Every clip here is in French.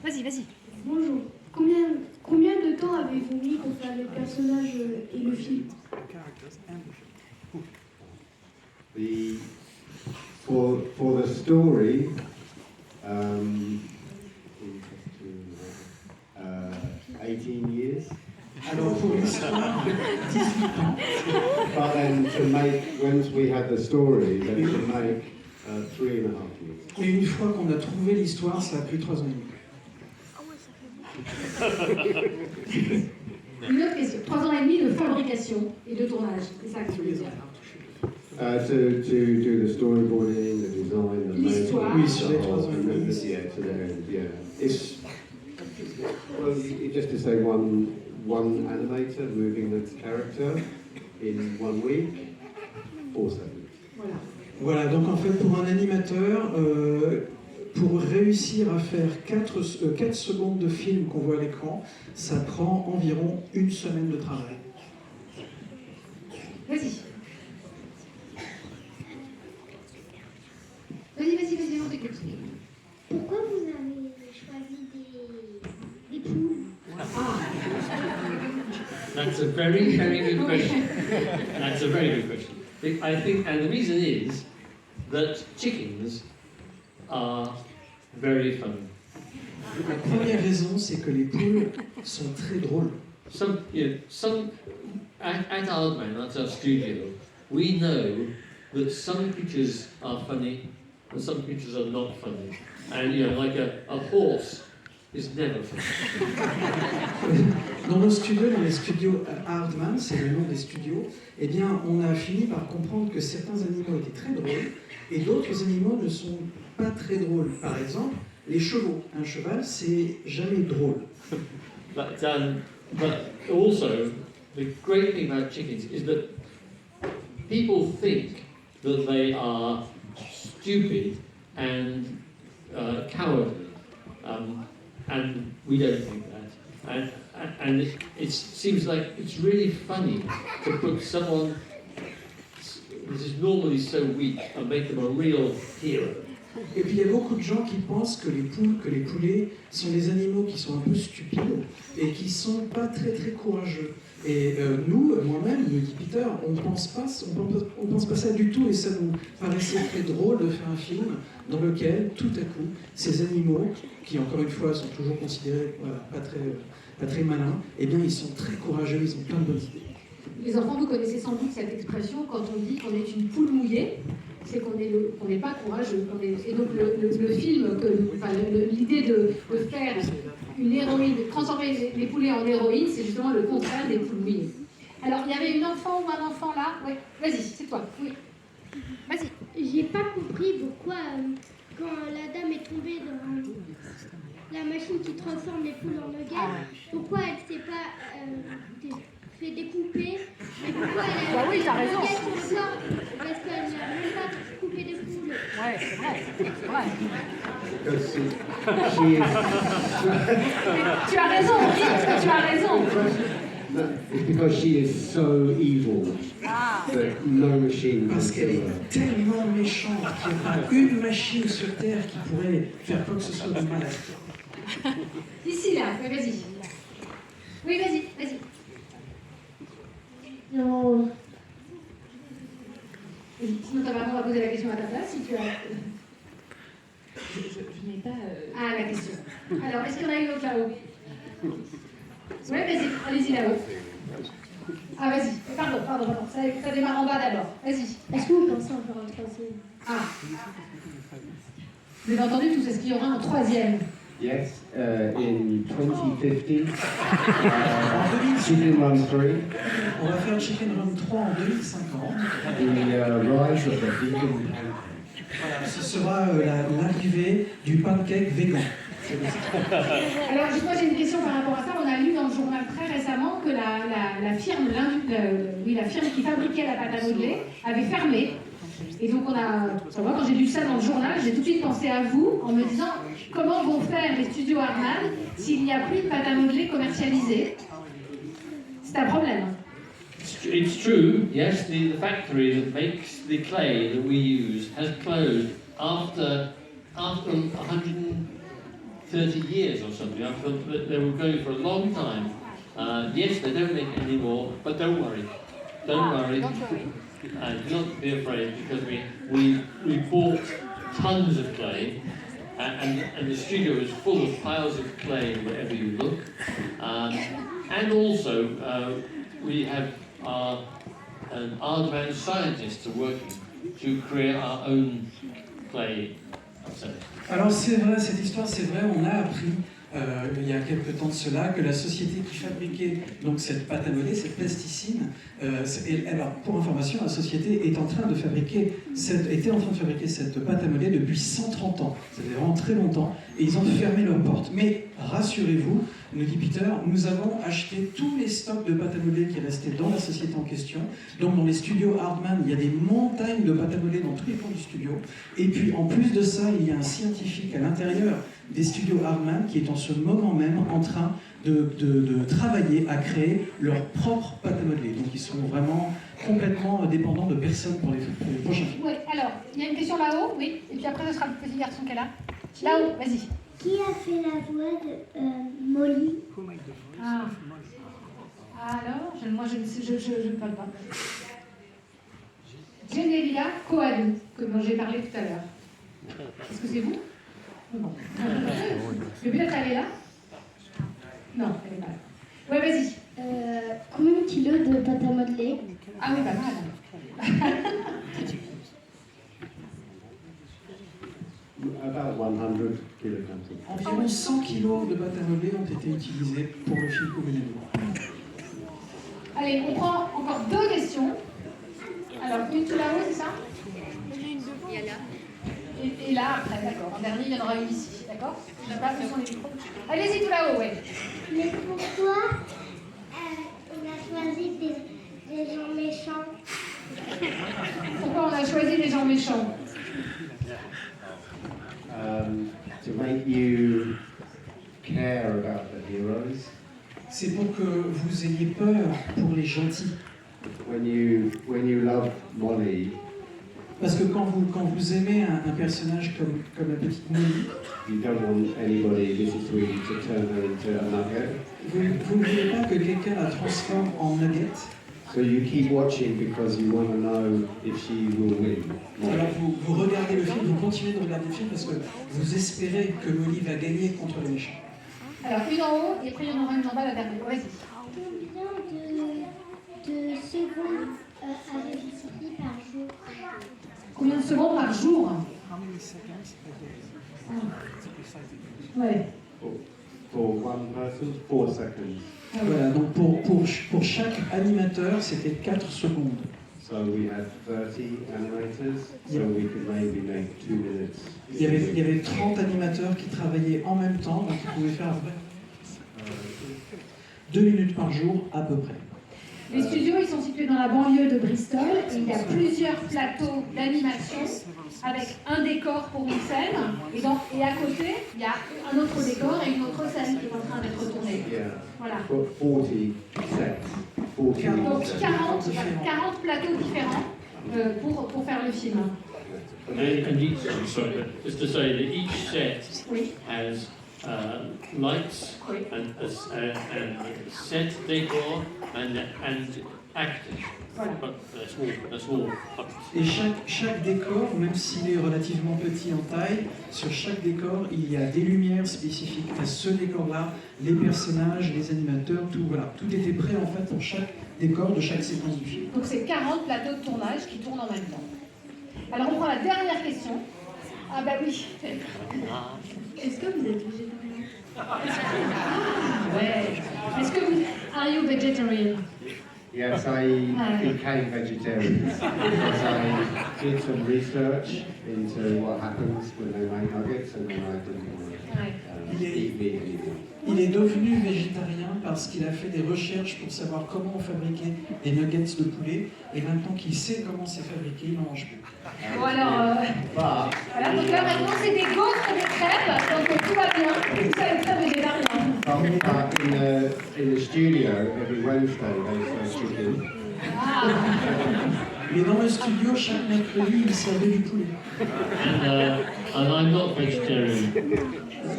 Vas-y, vas-y. Bonjour. Combien de temps avez-vous mis pour faire les personnages et le film? For the story, 18 years. Alors pour l'histoire, 18 ans. But then to make, once we had the story, then to make 3.5 years. Et une fois qu'on a trouvé l'histoire, ça a pris 3 ans et demi. Une autre question. 3 ans et demi de fabrication et de tournage. C'est ça que je voulais dire. To do the storyboarding, the design, the L'histoire. Oui, sur les 3 ans et and demi. yeah, to the end, yeah. It's well, just to say one animator moving the character in 1 week, 4 seconds. Voilà. Voilà, donc en fait pour un animateur, pour réussir à faire 4 secondes de film qu'on voit à l'écran, ça prend environ 1 semaine de travail. Vas-y. Vas-y, on t'écoute. Pourquoi vous avez choisi des poules? That's a very, very good question. That's a very good question. I think, and the reason is that chickens are very funny. La première raison, c'est que les poules sont très drôles. At Aardman, that's our studio, we know that some creatures are funny and some creatures are not funny. And like a horse is never funny. Dans nos studios, dans les studios Aardman, c'est le nom des studios, eh bien, on a fini par comprendre que certains animaux étaient très drôles et d'autres animaux ne sont pas très drôles. Par exemple, les chevaux. Un cheval, c'est jamais drôle. But also, the great thing about chickens is that people think that they are stupid and cowardly, and we don't think that. And it seems like it's really funny to put someone who is normally so weak and make them a real hero. Et puis il y a beaucoup de gens qui pensent que les poules, que les poulets sont des animaux qui sont un peu stupides et qui sont pas très très courageux. Et nous, moi-même, me dit Peter, on pense pas ça du tout et ça nous paraissait très drôle de faire un film dans lequel tout à coup ces animaux, qui encore une fois sont toujours considérés pas très malins, eh bien ils sont très courageux, ils ont plein de bonnes idées. Les enfants, vous connaissez sans doute cette expression quand on dit qu'on est une poule mouillée, c'est qu'on n'est pas courageux. Et donc le film, l'idée de faire une héroïne, de transformer les poulets en héroïnes, c'est justement le contraire des poules mouillées. Alors, il y avait une enfant ou un enfant là. Oui, vas-y, c'est toi. Oui. Vas-y. J'ai pas compris pourquoi, quand la dame est tombée dans la machine qui transforme les poules en nuggets, pourquoi elle s'est pas fait découper et pourquoi elle a oui, t'as raison. sur le corps parce qu'elle n'a même pas coupé des poules. Ouais, c'est vrai. Because she is. Tu as raison, Rick, tu as raison. No, it's because she is so evil that no machine can Parce qu'elle kill her. est tellement méchante qu'il n'y a pas une machine sur Terre qui pourrait faire quoi que ce soit de mal à elle. Ici, là, oui, vas-y. Oui, vas-y. Non. Sinon, ta maman va poser la question à ta place, si tu as... Je n'ai pas... Ah, la question. Alors, est-ce qu'il y en a une autre là-haut? Oui, vas-y, allez-y là-haut. Ah, vas-y. Pardon. Ça démarre en bas d'abord. Vas-y. Est-ce que vous pensez en faire un troisième? Ah. Vous avez entendu tout, est-ce qu'il y aura un troisième? Yes, in 2050, Chicken Run 3, On va faire Chicken Run 3 en 2050. the rise of the vegan pancake. Voilà, ce sera l'arrivée du pancake vegan. Alors, moi j'ai une question par rapport à ça. On a lu dans le journal très récemment que la firme qui fabriquait la pâte à modeler avait fermé. Et donc moi quand j'ai lu ça dans le journal, j'ai tout de suite pensé à vous en me disant comment vont faire les studios Aardman s'il n'y a plus de pâte à modeler commercialisée. C'est un problème. It's true, yes, the factory that makes the clay that we use has closed after 150 30 years or something. I thought that they were going for a long time. Yes, they don't make it anymore, but don't worry. Don't worry. Don't worry. Do not be afraid, because we bought tons of clay, and the studio is full of piles of clay wherever you look. And also, we have an Aardman scientists are working to create our own clay. Alors c'est vrai, cette histoire, c'est vrai, on a appris il y a quelques temps de cela que la société qui fabriquait donc cette pâte à modeler, cette plasticine, alors pour information, la société était en train de fabriquer cette pâte à modeler depuis 130 ans. Ça fait vraiment très longtemps, et ils ont fermé leurs portes. Mais rassurez-vous, nous dit Peter, nous avons acheté tous les stocks de pâte à modeler qui restaient dans la société en question. Donc dans les studios Aardman, il y a des montagnes de pâte à modeler dans tous les fonds du studio. Et puis en plus de ça, il y a un scientifique à l'intérieur des studios Aardman qui est en ce moment même en train de travailler à créer leur propre pâte à modeler. Donc ils sont vraiment complètement dépendants de personne pour les prochains films. Oui, alors, il y a une question là-haut, oui, et puis après ce sera le petit garçon qui est là. Là-haut, vas-y. Qui a fait la voix de Molly? Ah. Alors, moi je ne parle pas. Genelia Cohen, dont j'ai parlé tout à l'heure. Est-ce que c'est vous? Bon. Mais peut-être elle est là? Non, elle n'est pas là. Ouais, vas-y. Combien de kilos de pâte à modeler? Ah oui, pas mal. About 100 kilograms. Environ 100 kilos de pâte à modeler ont été utilisés pour le film Communément. Allez, on prend encore deux questions. Alors, une tout là-haut, c'est ça? Il y a là. Et là, après, d'accord. En dernier, il y en aura une ici, d'accord? Je sais pas, où sont les micros. Allez-y, tout là-haut, ouais. Mais pourquoi on a choisi des gens méchants? Pourquoi on a choisi des gens méchants? To make you care about the heroes. C'est pour que vous ayez peur pour les gentils. When you love Molly, Parce que quand vous aimez un personnage comme la petite Molly, you don't want anybody, Mrs. Tweedy, to turn her into a nugget. vous ne voulez pas que quelqu'un la transforme en nugget. So you keep watching because you want to know if she will win. Alors vous regardez le film, vous continuez de regarder le film parce que vous espérez que Molly va gagner contre les méchants. Alors, une en haut, et après, il y en aura une en bas, la dernière. Vas-y. Combien de secondes avez-vous par jour? Combien de secondes par jour? Ouais. For one person, 4 seconds. Voilà, donc pour chaque animateur, c'était 4 secondes. So we had 30 animators, so we could maybe make 2 minutes. Il y avait 30 animateurs qui travaillaient en même temps, donc ils pouvaient faire à peu près 2 minutes par jour à peu près. Les studios, ils sont situés dans la banlieue de Bristol et il y a plusieurs plateaux d'animation avec un décor pour une scène et à côté, il y a un autre décor et une autre scène qui est en train d'être tournée. Yeah. Voilà. 40 sets. 40 Donc sets. 40 plateaux différents pour faire le film. And each, sorry, but just to say that each set Oui. has lights Oui. and set decor and actors. Voilà. But they're small puppets. Et chaque décor, même s'il est relativement petit en taille, sur chaque décor, il y a des lumières spécifiques à ce décor-là, les personnages, les animateurs, tout, voilà. Tout était prêt en fait pour chaque décor de chaque séquence du film. Donc c'est 40 plateaux de tournage qui tournent en même temps. Alors on prend la dernière question. Ah bah oui. Est-ce que vous êtes végétarien? Ouais. Est-ce que vous... Are you vegetarian? Yes, I became vegetarian because I did some research into what happens when they make nuggets and then I didn't want to eat meat anymore. Il est devenu végétarien parce qu'il a fait des recherches pour savoir comment on fabriquait des nuggets de poulet et maintenant qu'il sait comment c'est fabriqué, il n'en mange plus. Bon alors, But voilà, donc là maintenant c'est des gaufres et des crêpes, donc tout va bien, tout ça est très végétarien. in the studio every Wednesday they serve chicken. Ah. Mais dans le studio, chaque mercredi, il servait du poulet. And And I'm not vegetarian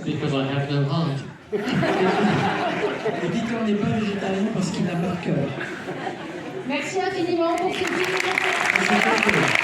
because I have no heart. Et Peter n'est pas végétarien parce qu'il n'a pas de cœur. Merci infiniment pour ce film. C'est parfait.